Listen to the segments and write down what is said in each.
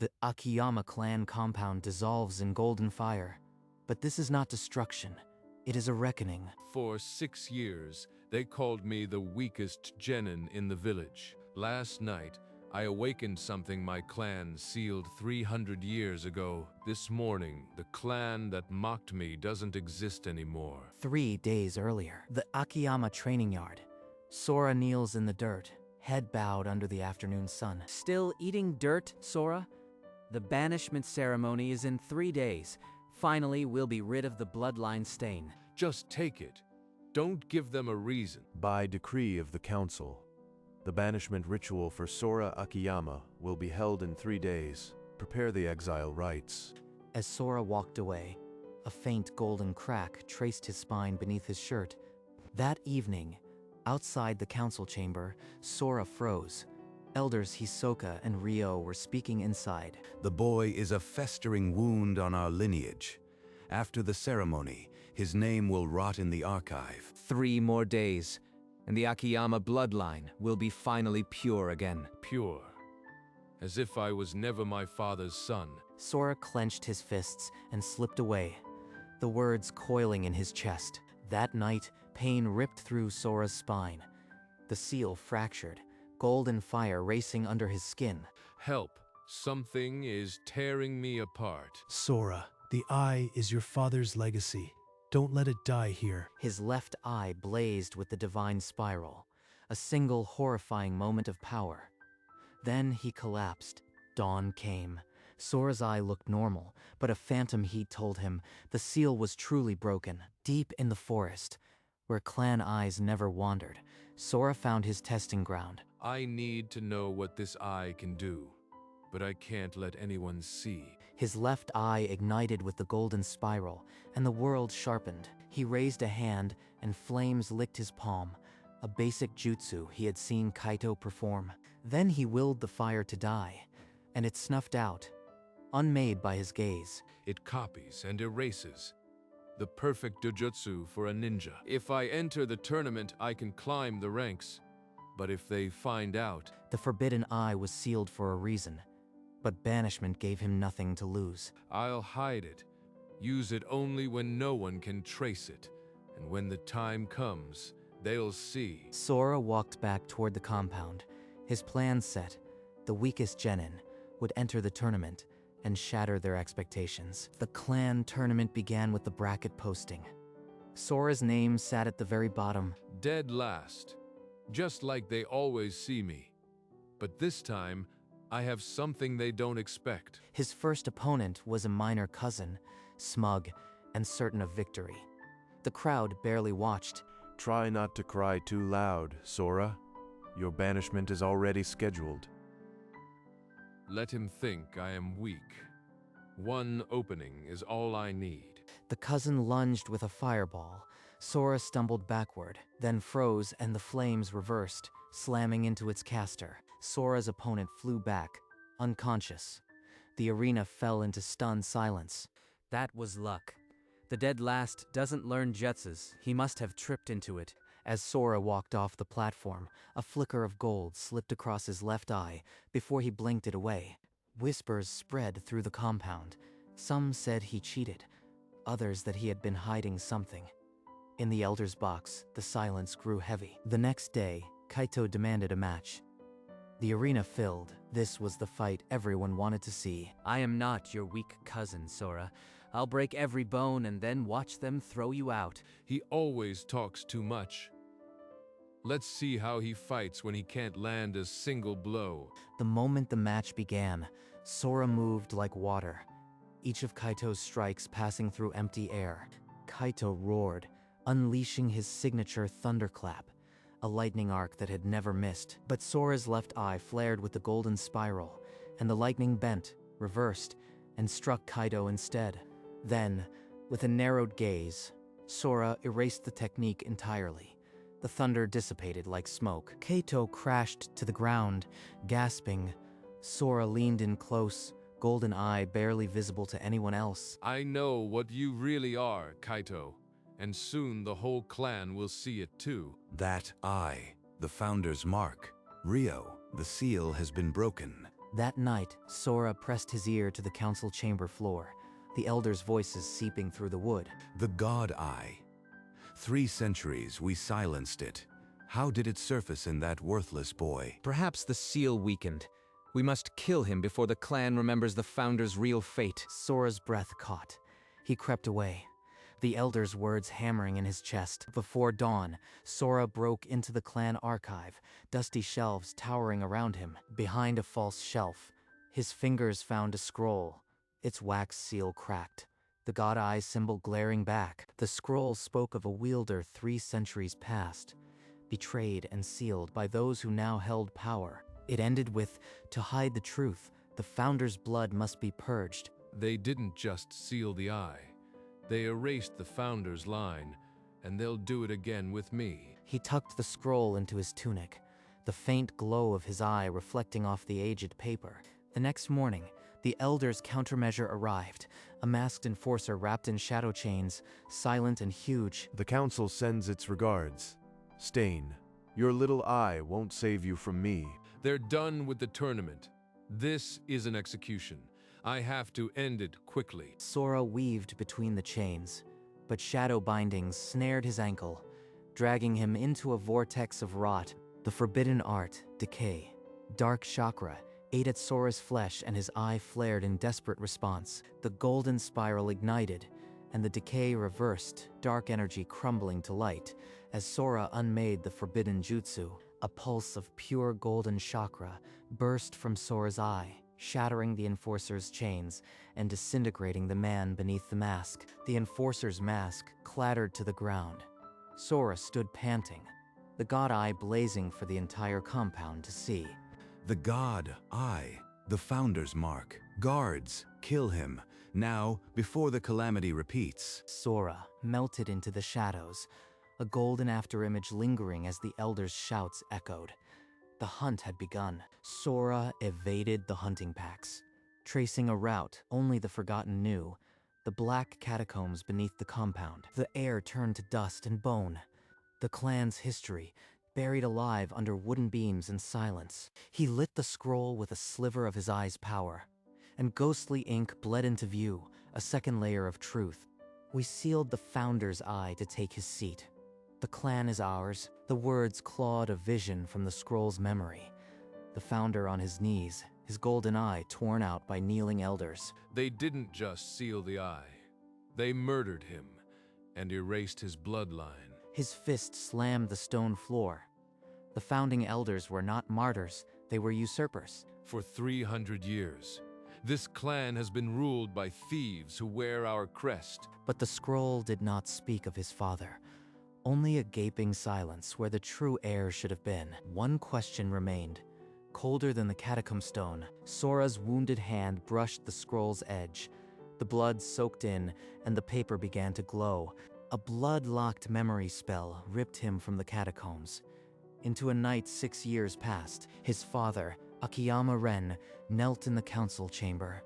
The Akiyama clan compound dissolves in golden fire. But this is not destruction. It is a reckoning. For 6 years, they called me the weakest genin in the village. Last night, I awakened something my clan sealed 300 years ago. This morning, the clan that mocked me doesn't exist anymore. 3 days earlier, the Akiyama training yard. Sora kneels in the dirt, head bowed under the afternoon sun. Still eating dirt, Sora? The banishment ceremony is in 3 days. Finally, we'll be rid of the bloodline stain. Just take it. Don't give them a reason. By decree of the council, the banishment ritual for Sora Akiyama will be held in 3 days. Prepare the exile rites. As Sora walked away, a faint golden crack traced his spine beneath his shirt. That evening, outside the council chamber, Sora froze. Elders Hisoka and Ryo were speaking inside. The boy is a festering wound on our lineage. After the ceremony, his name will rot in the archive. 3 more days, and the Akiyama bloodline will be finally pure again. Pure. As if I was never my father's son. Sora clenched his fists and slipped away, the words coiling in his chest. That night, pain ripped through Sora's spine. The seal fractured, golden fire racing under his skin. Help. Something is tearing me apart. Sora, the eye is your father's legacy. Don't let it die here. His left eye blazed with the divine spiral, a single horrifying moment of power. Then he collapsed. Dawn came. Sora's eye looked normal, but a phantom heat told him the seal was truly broken. Deep in the forest, where clan eyes never wandered, Sora found his testing ground. I need to know what this eye can do, but I can't let anyone see. His left eye ignited with the golden spiral, and the world sharpened. He raised a hand, and flames licked his palm, a basic jutsu he had seen Kaito perform. Then he willed the fire to die, and it snuffed out, unmade by his gaze. It copies and erases. The perfect dojutsu for a ninja. If I enter the tournament, I can climb the ranks. But if they find out... The forbidden eye was sealed for a reason, but banishment gave him nothing to lose. I'll hide it. Use it only when no one can trace it. And when the time comes, they'll see. Sora walked back toward the compound. His plan set. The weakest genin would enter the tournament and shatter their expectations. The clan tournament began with the bracket posting. Sora's name sat at the very bottom. Dead last. Just like they always see me. But this time, I have something they don't expect. His first opponent was a minor cousin, smug and certain of victory. The crowd barely watched. Try not to cry too loud, Sora. Your banishment is already scheduled. Let him think I am weak. One opening is all I need. The cousin lunged with a fireball. Sora stumbled backward, then froze and the flames reversed, slamming into its caster. Sora's opponent flew back, unconscious. The arena fell into stunned silence. That was luck. The dead last doesn't learn jutsus. He must have tripped into it. As Sora walked off the platform, a flicker of gold slipped across his left eye before he blinked it away. Whispers spread through the compound. Some said he cheated, others that he had been hiding something. In the Elder's box, the silence grew heavy. The next day, Kaito demanded a match. The arena filled. This was the fight everyone wanted to see. I am not your weak cousin, Sora. I'll break every bone and then watch them throw you out. He always talks too much. Let's see how he fights when he can't land a single blow. The moment the match began, Sora moved like water, each of Kaito's strikes passing through empty air. Kaito roared, unleashing his signature thunderclap, a lightning arc that had never missed. But Sora's left eye flared with the golden spiral, and the lightning bent, reversed, and struck Kaito instead. Then, with a narrowed gaze, Sora erased the technique entirely. The thunder dissipated like smoke. Kaito crashed to the ground, gasping. Sora leaned in close, golden eye barely visible to anyone else. I know what you really are, Kaito, and soon the whole clan will see it too. That eye, the founder's mark. Ryo, the seal has been broken. That night, Sora pressed his ear to the council chamber floor, the elders' voices seeping through the wood. The God Eye. 3 centuries we silenced it. How did it surface in that worthless boy? Perhaps the seal weakened. We must kill him before the clan remembers the founder's real fate. Sora's breath caught. He crept away, the elders' words hammering in his chest. Before dawn, Sora broke into the clan archive, dusty shelves towering around him. Behind a false shelf, his fingers found a scroll, its wax seal cracked, the God Eye symbol glaring back. The scroll spoke of a wielder 3 centuries past, betrayed and sealed by those who now held power. It ended with, "To hide the truth, the founder's blood must be purged." They didn't just seal the eye. They erased the founder's line, and they'll do it again with me. He tucked the scroll into his tunic, the faint glow of his eye reflecting off the aged paper. The next morning, the elders' countermeasure arrived, a masked enforcer wrapped in shadow chains, silent and huge. The council sends its regards. Stain, your little eye won't save you from me. They're done with the tournament. This is an execution. I have to end it quickly. Sora weaved between the chains, but shadow bindings snared his ankle, dragging him into a vortex of rot. The forbidden art, decay, dark chakra, ate at Sora's flesh, and his eye flared in desperate response. The golden spiral ignited, and the decay reversed, dark energy crumbling to light, as Sora unmade the forbidden jutsu. A pulse of pure golden chakra burst from Sora's eye, shattering the Enforcer's chains and disintegrating the man beneath the mask. The Enforcer's mask clattered to the ground. Sora stood panting, the God Eye blazing for the entire compound to see. The God Eye, the founder's mark. Guards, kill him, now, before the calamity repeats. Sora melted into the shadows, a golden afterimage lingering as the elders' shouts echoed. The hunt had begun. Sora evaded the hunting packs, tracing a route only the Forgotten knew, the black catacombs beneath the compound. The air turned to dust and bone, the clan's history buried alive under wooden beams and silence. He lit the scroll with a sliver of his eye's power, and ghostly ink bled into view, a second layer of truth. We sealed the Founder's eye to take his seat. The clan is ours. The words clawed a vision from the scroll's memory. The Founder on his knees, his golden eye torn out by kneeling elders. They didn't just seal the eye. They murdered him and erased his bloodline. His fist slammed the stone floor. The founding elders were not martyrs, they were usurpers. For 300 years, this clan has been ruled by thieves who wear our crest. But the scroll did not speak of his father. Only a gaping silence where the true heir should have been. One question remained. Colder than the catacomb stone, Sora's wounded hand brushed the scroll's edge. The blood soaked in, and the paper began to glow. A blood-locked memory spell ripped him from the catacombs. Into a night 6 years past, his father, Akiyama Ren, knelt in the council chamber.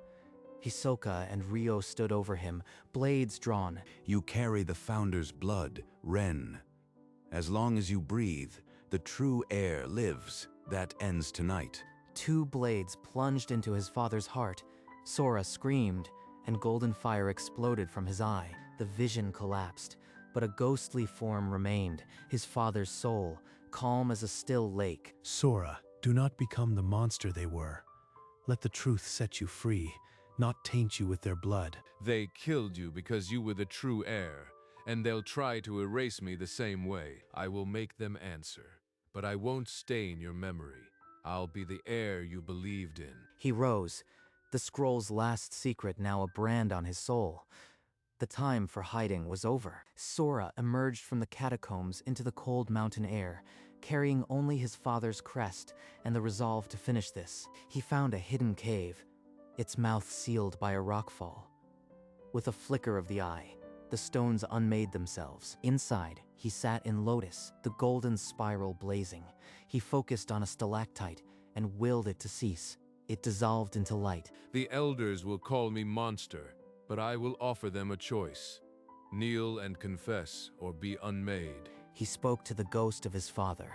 Hisoka and Ryo stood over him, blades drawn. You carry the founder's blood, Ren. As long as you breathe, the true heir lives. That ends tonight. 2 blades plunged into his father's heart. Sora screamed, and golden fire exploded from his eye. The vision collapsed, but a ghostly form remained, his father's soul, calm as a still lake. Sora, do not become the monster they were. Let the truth set you free, not taint you with their blood. They killed you because you were the true heir, and they'll try to erase me the same way. I will make them answer, but I won't stain your memory. I'll be the heir you believed in. He rose, the scroll's last secret now a brand on his soul. The time for hiding was over. Sora emerged from the catacombs into the cold mountain air, carrying only his father's crest and the resolve to finish this. He found a hidden cave, its mouth sealed by a rockfall. With a flicker of the eye, the stones unmade themselves. Inside, he sat in lotus, the golden spiral blazing. He focused on a stalactite and willed it to cease. It dissolved into light. The elders will call me monster, but I will offer them a choice. Kneel and confess, or be unmade. He spoke to the ghost of his father,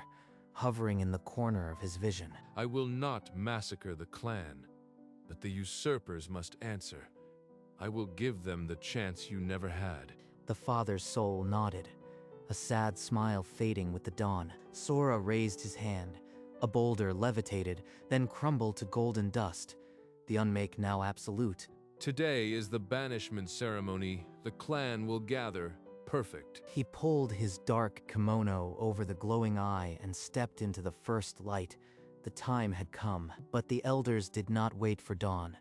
hovering in the corner of his vision. I will not massacre the clan, but the usurpers must answer. I will give them the chance you never had. The father's soul nodded, a sad smile fading with the dawn. Sora raised his hand. A boulder levitated, then crumbled to golden dust, the unmake now absolute. Today is the banishment ceremony. The clan will gather. Perfect. He pulled his dark kimono over the glowing eye and stepped into the first light. The time had come, but the elders did not wait for dawn.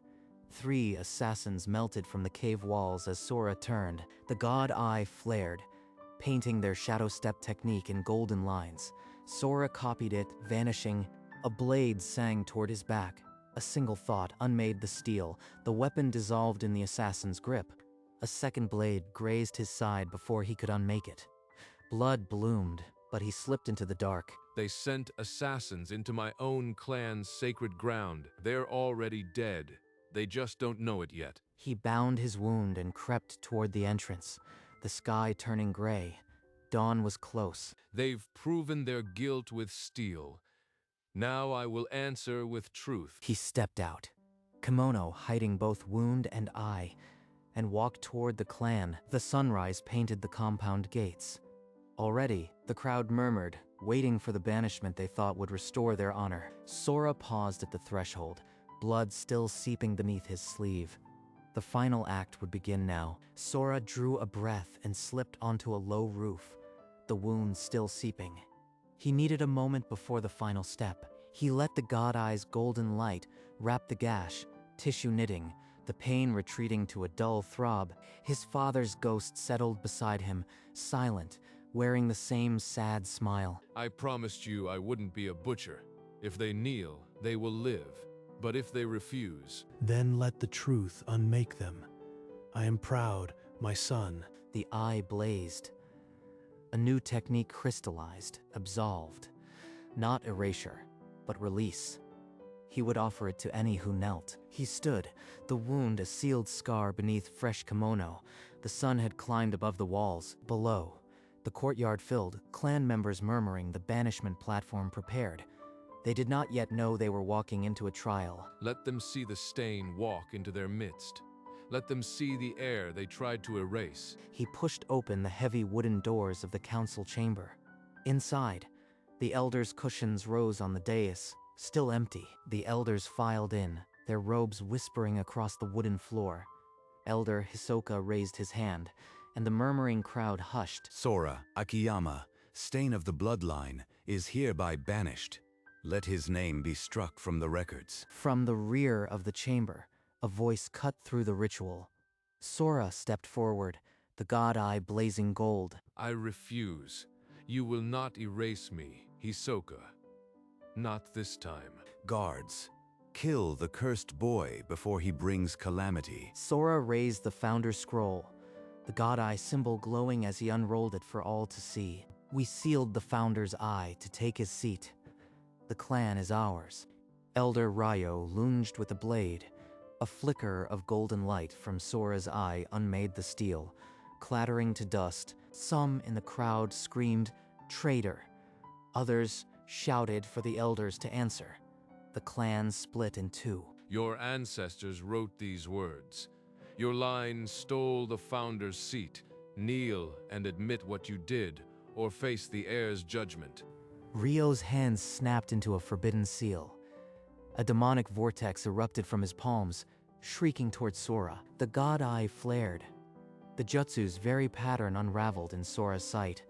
3 assassins melted from the cave walls as Sora turned. The god eye flared, painting their shadow step technique in golden lines. Sora copied it, vanishing. A blade sang toward his back. A single thought unmade the steel. The weapon dissolved in the assassin's grip. A second blade grazed his side before he could unmake it. Blood bloomed, but he slipped into the dark. They sent assassins into my own clan's sacred ground. They're already dead. They just don't know it yet. He bound his wound and crept toward the entrance, the sky turning gray. Dawn was close. They've proven their guilt with steel. Now I will answer with truth. He stepped out, kimono hiding both wound and eye, and walked toward the clan. The sunrise painted the compound gates. Already, the crowd murmured, waiting for the banishment they thought would restore their honor. Sora paused at the threshold, blood still seeping beneath his sleeve. The final act would begin now. Sora drew a breath and slipped onto a low roof, the wound still seeping. He needed a moment before the final step. He let the god eye's golden light wrap the gash, tissue knitting, the pain retreating to a dull throb. His father's ghost settled beside him, silent, wearing the same sad smile. I promised you I wouldn't be a butcher. If they kneel, they will live. But if they refuse, Then let the truth unmake them. I am proud, my son. The eye blazed. A new technique crystallized, absolved. Not erasure, but release. He would offer it to any who knelt. He stood, the wound a sealed scar beneath fresh kimono. The sun had climbed above the walls. Below, the courtyard filled, clan members murmuring, the banishment platform prepared. They did not yet know they were walking into a trial. let them see the stain walk into their midst. Let them see the air they tried to erase. He pushed open the heavy wooden doors of the council chamber. Inside, the elders' cushions rose on the dais, still empty. The elders filed in, their robes whispering across the wooden floor. Elder Hisoka raised his hand, and the murmuring crowd hushed. Sora Akiyama, stain of the bloodline, is hereby banished. Let his name be struck from the records. From the rear of the chamber, a voice cut through the ritual. Sora stepped forward, the god eye blazing gold. I refuse. You will not erase me, Hisoka. Not this time. Guards, kill the cursed boy before he brings calamity. Sora raised the founder's scroll, the god eye symbol glowing as he unrolled it for all to see. We sealed the founder's eye to take his seat. The clan is ours. Elder Ryo lunged with a blade. A flicker of golden light from Sora's eye unmade the steel, clattering to dust. Some in the crowd screamed, "Traitor!" Others shouted for the elders to answer. The clan split in two. Your ancestors wrote these words. Your line stole the founder's seat. Kneel and admit what you did, or face the heir's judgment. Ryo's hands snapped into a forbidden seal. A demonic vortex erupted from his palms, shrieking toward Sora. The god eye flared. The jutsu's very pattern unraveled in Sora's sight.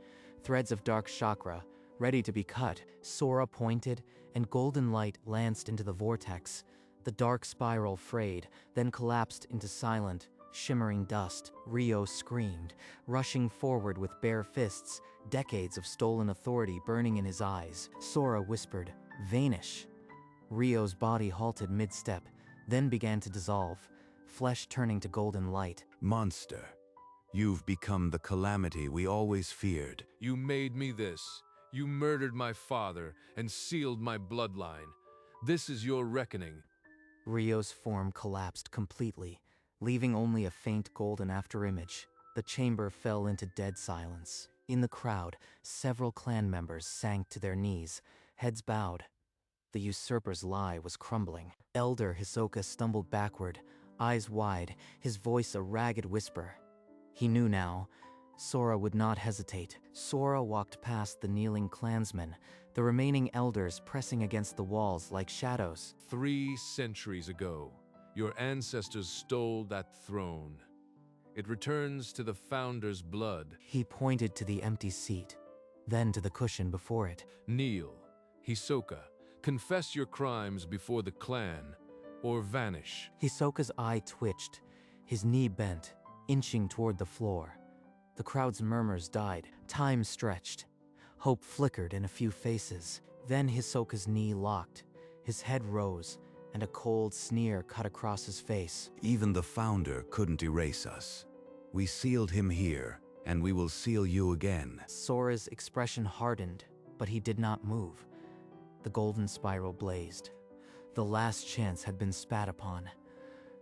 Threads of dark chakra, ready to be cut. Sora pointed, and golden light lanced into the vortex. The dark spiral frayed, then collapsed into silent, shimmering dust. Ryo screamed, rushing forward with bare fists, decades of stolen authority burning in his eyes. Sora whispered, "Vanish." Ryo's body halted mid-step, then began to dissolve, flesh turning to golden light. Monster, you've become the calamity we always feared. You made me this. You murdered my father and sealed my bloodline. This is your reckoning. Ryo's form collapsed completely, leaving only a faint golden afterimage. The chamber fell into dead silence. In the crowd, several clan members sank to their knees, Heads bowed. The usurper's lie was crumbling. Elder Hisoka stumbled backward, eyes wide, his voice a ragged whisper. He knew now. Sora would not hesitate. Sora walked past the kneeling clansmen, the remaining elders pressing against the walls like shadows. 3 centuries ago, your ancestors stole that throne. It returns to the founder's blood. He pointed to the empty seat, then to the cushion before it. Kneel, Hisoka, confess your crimes before the clan, or vanish. Hisoka's eye twitched, his knee bent, inching toward the floor. The crowd's murmurs died, time stretched. Hope flickered in a few faces. Then Hisoka's knee locked, his head rose, and a cold sneer cut across his face. Even the founder couldn't erase us. We sealed him here, and we will seal you again. Sora's expression hardened, but he did not move. The golden spiral blazed. The last chance had been spat upon.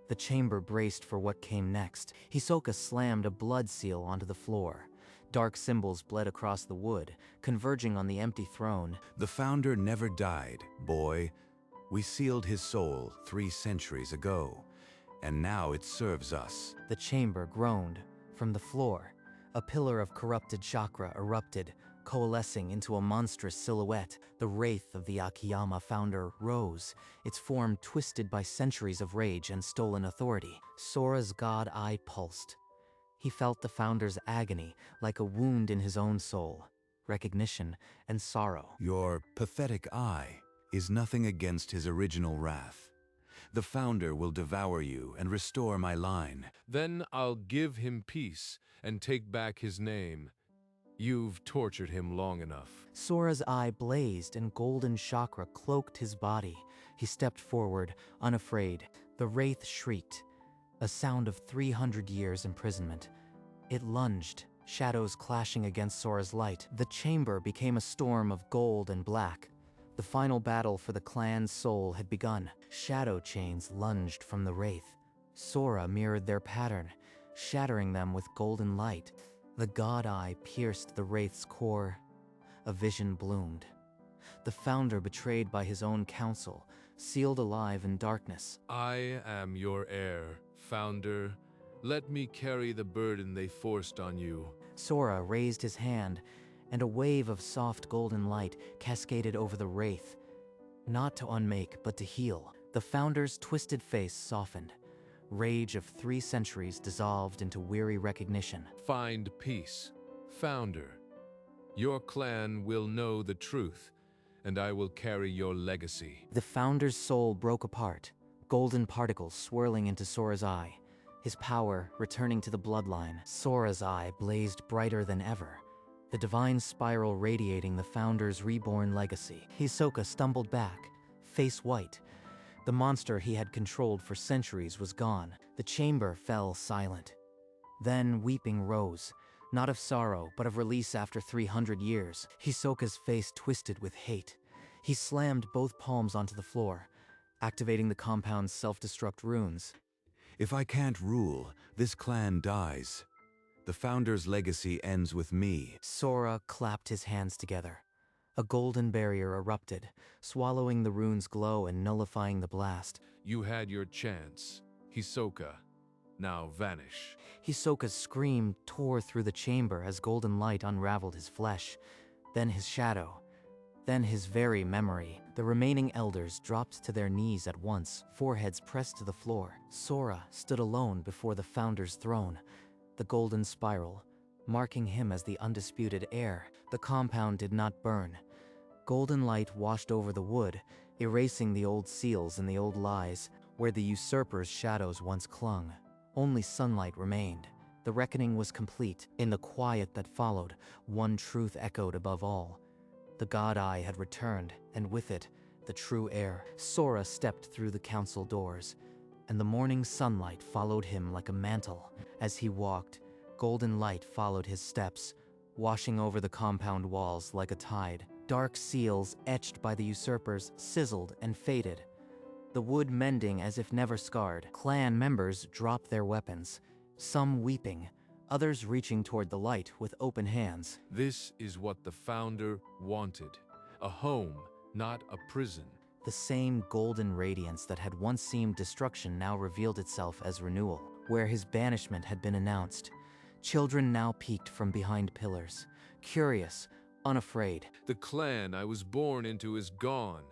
The chamber braced for what came next. Hisoka slammed a blood seal onto the floor. Dark symbols bled across the wood, converging on the empty throne. The founder never died, boy. We sealed his soul 3 centuries ago, and now it serves us. The chamber groaned. From the floor, a pillar of corrupted chakra erupted, coalescing into a monstrous silhouette. The wraith of the Akiyama founder rose, its form twisted by centuries of rage and stolen authority. Sora's god eye pulsed. He felt the founder's agony like a wound in his own soul, recognition and sorrow. Your pathetic eye is nothing against his original wrath. The founder will devour you and restore my line. Then I'll give him peace and take back his name. You've tortured him long enough. Sora's eye blazed and golden chakra cloaked his body. He stepped forward, unafraid. The wraith shrieked, a sound of 300 years imprisonment. It lunged, shadows clashing against Sora's light. The chamber became a storm of gold and black. The final battle for the clan's soul had begun. Shadow chains lunged from the wraith. Sora mirrored their pattern, shattering them with golden light. The god eye pierced the wraith's core. A vision bloomed. The founder betrayed by his own council, sealed alive in darkness. I am your heir, founder. Let me carry the burden they forced on you. Sora raised his hand, and a wave of soft golden light cascaded over the wraith. Not to unmake, but to heal. The founder's twisted face softened. Rage of 3 centuries dissolved into weary recognition. Find peace, founder. Your clan will know the truth, and I will carry your legacy. The founder's soul broke apart, golden particles swirling into Sora's eye, his power returning to the bloodline. Sora's eye blazed brighter than ever, the divine spiral radiating the founder's reborn legacy. Hisoka stumbled back, face white. The monster he had controlled for centuries was gone. The chamber fell silent. Then weeping rose, not of sorrow, but of release after 300 years. Hisoka's face twisted with hate. He slammed both palms onto the floor, activating the compound's self-destruct runes. If I can't rule, this clan dies. The founder's legacy ends with me. Sora clapped his hands together. A golden barrier erupted, swallowing the rune's glow and nullifying the blast. You had your chance, Hisoka. Now vanish. Hisoka's scream tore through the chamber as golden light unraveled his flesh, then his shadow, then his very memory. The remaining elders dropped to their knees at once, foreheads pressed to the floor. Sora stood alone before the founder's throne, the golden spiral, marking him as the undisputed heir. The compound did not burn. Golden light washed over the wood, erasing the old seals and the old lies, where the usurper's shadows once clung. Only sunlight remained. The reckoning was complete. In the quiet that followed, one truth echoed above all. The god eye had returned, and with it, the true heir. Sora stepped through the council doors, and the morning sunlight followed him like a mantle. As he walked, golden light followed his steps, washing over the compound walls like a tide. Dark seals etched by the usurpers sizzled and faded, the wood mending as if never scarred. Clan members dropped their weapons, some weeping, others reaching toward the light with open hands. This is what the founder wanted. A home not a prison. The same golden radiance that had once seemed destruction now revealed itself as renewal. Where his banishment had been announced, children now peeked from behind pillars, curious, unafraid. The clan I was born into is gone,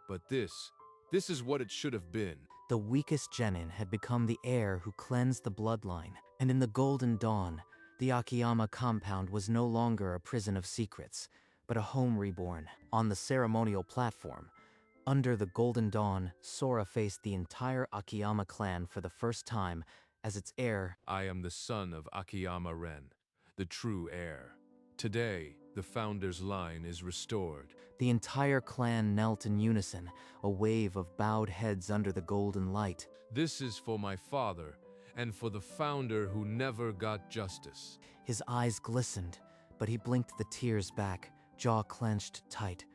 but this is what it should have been. The weakest Genin had become the heir who cleansed the bloodline, and in the golden dawn, the Akiyama compound was no longer a prison of secrets, but a home reborn. On the ceremonial platform, under the golden dawn, Sora faced the entire Akiyama clan for the first time as its heir. I am the son of Akiyama Ren, the true heir. Today, the founder's line is restored. The entire clan knelt in unison, a wave of bowed heads under the golden light. This is for my father, and for the founder who never got justice. His eyes glistened, but he blinked the tears back, jaw clenched tight.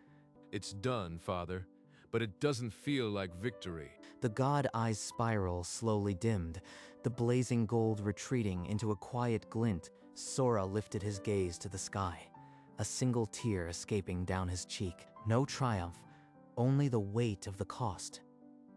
It's done, father, but it doesn't feel like victory. The god eye's spiral slowly dimmed, the blazing gold retreating into a quiet glint. Sora lifted his gaze to the sky, a single tear escaping down his cheek. No triumph, only the weight of the cost,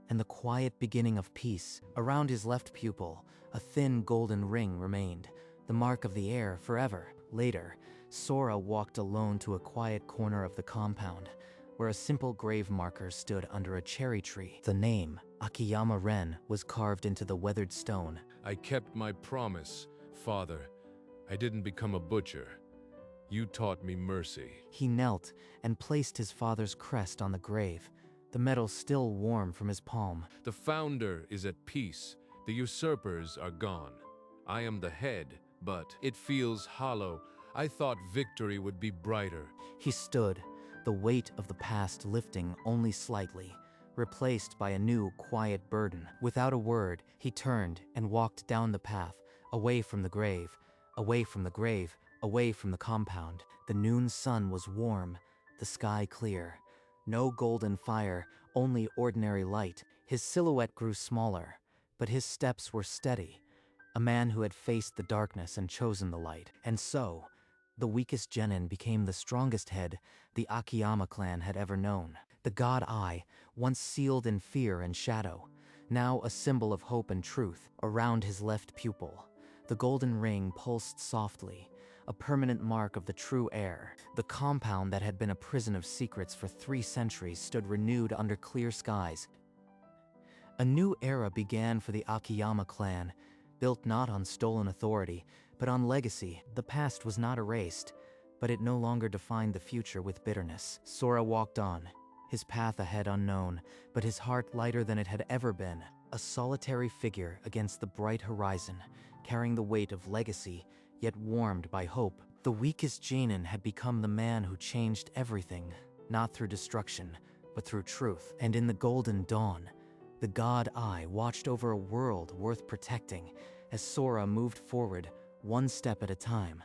and the quiet beginning of peace. Around his left pupil, a thin golden ring remained, the mark of the heir forever. Later, Sora walked alone to a quiet corner of the compound, where a simple grave marker stood under a cherry tree. The name, Akiyama Ren, was carved into the weathered stone. I kept my promise, father. I didn't become a butcher. You taught me mercy. He knelt and placed his father's crest on the grave, the metal still warm from his palm. The founder is at peace. The usurpers are gone. I am the head, but it feels hollow. I thought victory would be brighter. He stood, the weight of the past lifting only slightly, replaced by a new, quiet burden. Without a word, he turned and walked down the path, away from the grave, away from the grave, away from the compound. The noon sun was warm, the sky clear. No golden fire, only ordinary light. His silhouette grew smaller, but his steps were steady. A man who had faced the darkness and chosen the light. And so, the weakest Genin became the strongest head the Akiyama clan had ever known. The god Eye, once sealed in fear and shadow, now a symbol of hope and truth. Around his left pupil, the golden ring pulsed softly, a permanent mark of the true heir. The compound that had been a prison of secrets for 3 centuries stood renewed under clear skies. A new era began for the Akiyama clan, built not on stolen authority, but on legacy. The past was not erased, but it no longer defined the future with bitterness. Sora walked on, his path ahead unknown, but his heart lighter than it had ever been. A solitary figure against the bright horizon, carrying the weight of legacy, yet warmed by hope. The weakest Genin had become the man who changed everything, not through destruction, but through truth. And in the golden dawn, the god Eye watched over a world worth protecting as Sora moved forward, one step at a time.